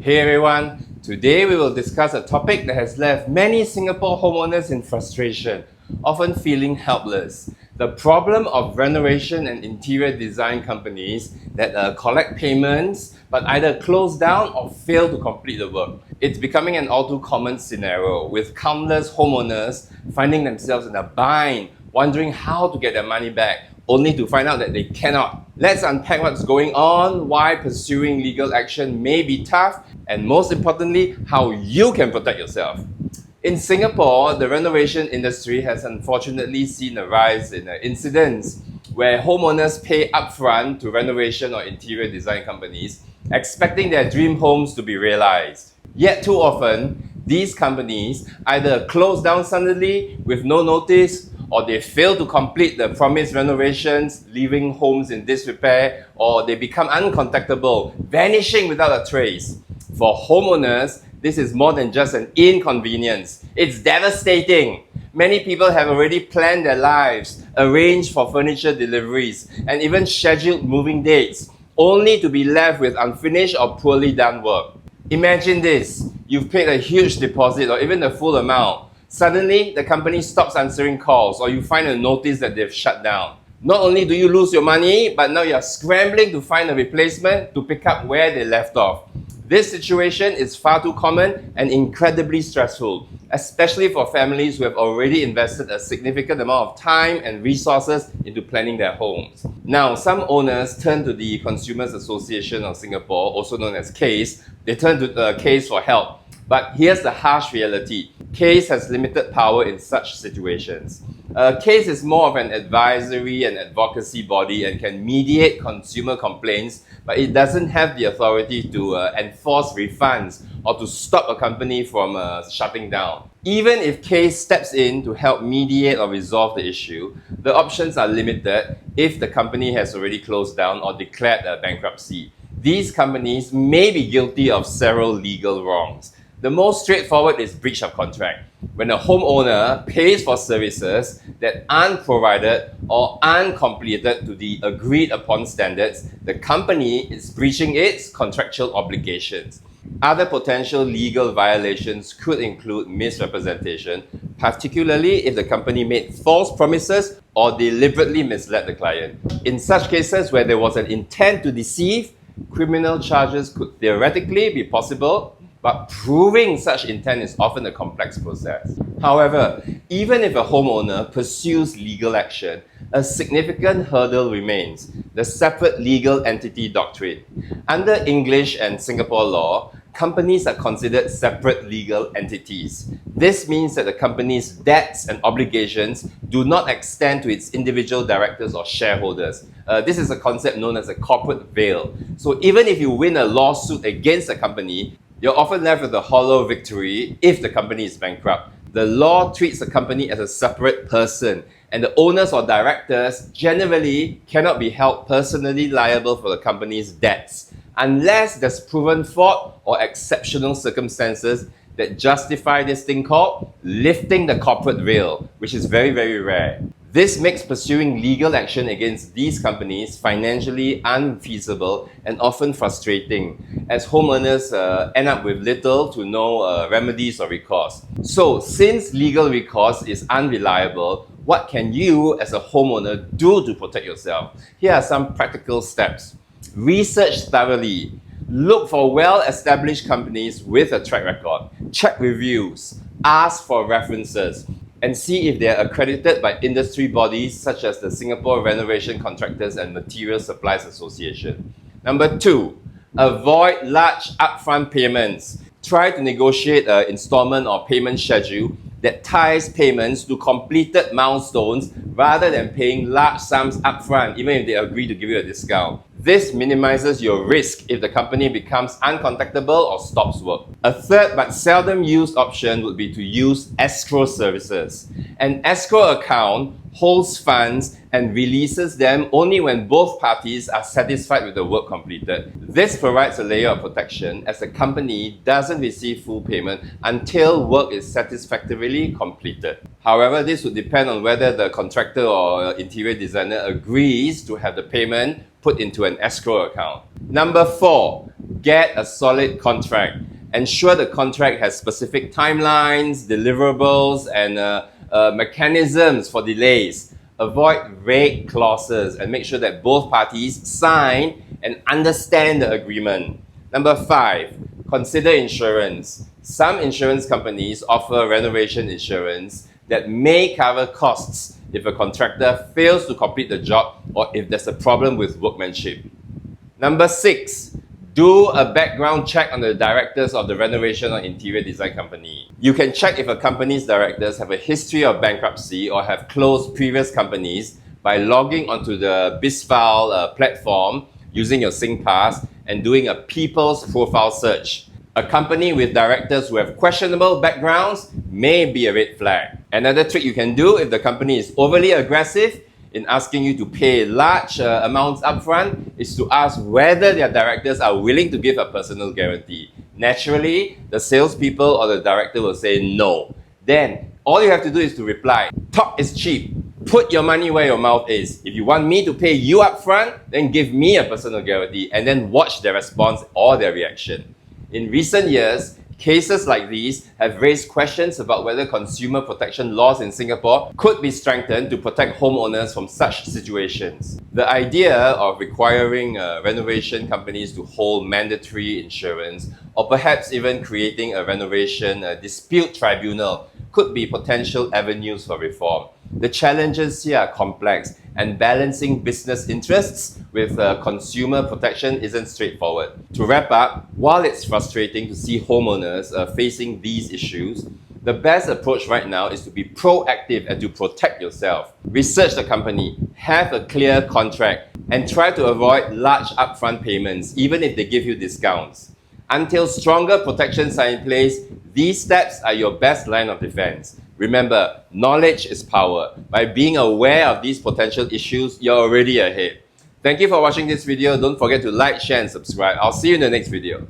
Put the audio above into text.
Hey everyone, today we will discuss a topic that has left many Singapore homeowners in frustration, often feeling helpless. The problem of renovation and interior design companies that collect payments but either close down or fail to complete the work. It's becoming an all too common scenario, with countless homeowners finding themselves in a bind, wondering how to get their money back, only to find out that they cannot. Let's unpack what's going on, why pursuing legal action may be tough, and most importantly, how you can protect yourself. In Singapore, the renovation industry has unfortunately seen a rise in incidents where homeowners pay upfront to renovation or interior design companies, expecting their dream homes to be realized. Yet too often, these companies either close down suddenly with no notice, or they fail to complete the promised renovations, leaving homes in disrepair, or they become uncontactable, vanishing without a trace. For homeowners, this is more than just an inconvenience. It's devastating. Many people have already planned their lives, arranged for furniture deliveries, and even scheduled moving dates, only to be left with unfinished or poorly done work. Imagine this. You've paid a huge deposit or even the full amount. Suddenly, the company stops answering calls, or you find a notice that they've shut down. Not only do you lose your money, but now you're scrambling to find a replacement to pick up where they left off. This situation is far too common and incredibly stressful, especially for families who have already invested a significant amount of time and resources into planning their homes. Now, some owners turn to the Consumers Association of Singapore, also known as CASE. They turn to the CASE for help. But here's the harsh reality. CASE has limited power in such situations. CASE is more of an advisory and advocacy body and can mediate consumer complaints, but it doesn't have the authority to enforce refunds or to stop a company from shutting down. Even if CASE steps in to help mediate or resolve the issue, the options are limited if the company has already closed down or declared a bankruptcy. These companies may be guilty of several legal wrongs. The most straightforward is breach of contract. When a homeowner pays for services that aren't provided or aren't completed to the agreed upon standards, the company is breaching its contractual obligations. Other potential legal violations could include misrepresentation, particularly if the company made false promises or deliberately misled the client. In such cases where there was an intent to deceive, criminal charges could theoretically be possible, but proving such intent is often a complex process. However, even if a homeowner pursues legal action, a significant hurdle remains: the separate legal entity doctrine. Under English and Singapore law, companies are considered separate legal entities. This means that the company's debts and obligations do not extend to its individual directors or shareholders. This is a concept known as a corporate veil. So even if you win a lawsuit against a company, you're often left with a hollow victory if the company is bankrupt. The law treats the company as a separate person, and the owners or directors generally cannot be held personally liable for the company's debts, unless there's proven fault or exceptional circumstances that justify this thing called lifting the corporate veil, which is very, very rare. This makes pursuing legal action against these companies financially unfeasible and often frustrating, as homeowners end up with little to no remedies or recourse. So, since legal recourse is unreliable, what can you as a homeowner do to protect yourself? Here are some practical steps. Research thoroughly. Look for well-established companies with a track record. Check reviews. Ask for references, and see if they are accredited by industry bodies such as the Singapore Renovation Contractors and Material Suppliers Association. Number 2, avoid large upfront payments. Try to negotiate an installment or payment schedule that ties payments to completed milestones rather than paying large sums upfront, even if they agree to give you a discount. This minimizes your risk if the company becomes uncontactable or stops work. A third but seldom used option would be to use escrow services. An escrow account holds funds and releases them only when both parties are satisfied with the work completed. This provides a layer of protection as the company doesn't receive full payment until work is satisfactorily completed. However, this would depend on whether the contractor or interior designer agrees to have the payment put into an escrow account. Number 4, get a solid contract. Ensure the contract has specific timelines, deliverables, and mechanisms for delays. Avoid vague clauses and make sure that both parties sign and understand the agreement. Number 5, consider insurance. Some insurance companies offer renovation insurance that may cover costs if a contractor fails to complete the job or if there's a problem with workmanship. Number 6, do a background check on the directors of the renovation or interior design company. You can check if a company's directors have a history of bankruptcy or have closed previous companies by logging onto the BizFile platform using your SingPass and doing a people's profile search. A company with directors who have questionable backgrounds may be a red flag. Another trick you can do if the company is overly aggressive in asking you to pay large amounts upfront is to ask whether their directors are willing to give a personal guarantee. Naturally, the salespeople or the director will say no. Then, all you have to do is to reply, "Talk is cheap. Put your money where your mouth is. If you want me to pay you upfront, then give me a personal guarantee," and then watch their response or their reaction. In recent years, cases like these have raised questions about whether consumer protection laws in Singapore could be strengthened to protect homeowners from such situations. The idea of requiring renovation companies to hold mandatory insurance, or perhaps even creating a renovation dispute tribunal, could be potential avenues for reform. The challenges here are complex, and balancing business interests with consumer protection isn't straightforward. To wrap up, while it's frustrating to see homeowners facing these issues, the best approach right now is to be proactive and to protect yourself. Research the company, have a clear contract, and try to avoid large upfront payments, even if they give you discounts. Until stronger protections are in place, these steps are your best line of defense. Remember, knowledge is power. By being aware of these potential issues, you're already ahead. Thank you for watching this video. Don't forget to like, share, and subscribe. I'll see you in the next video.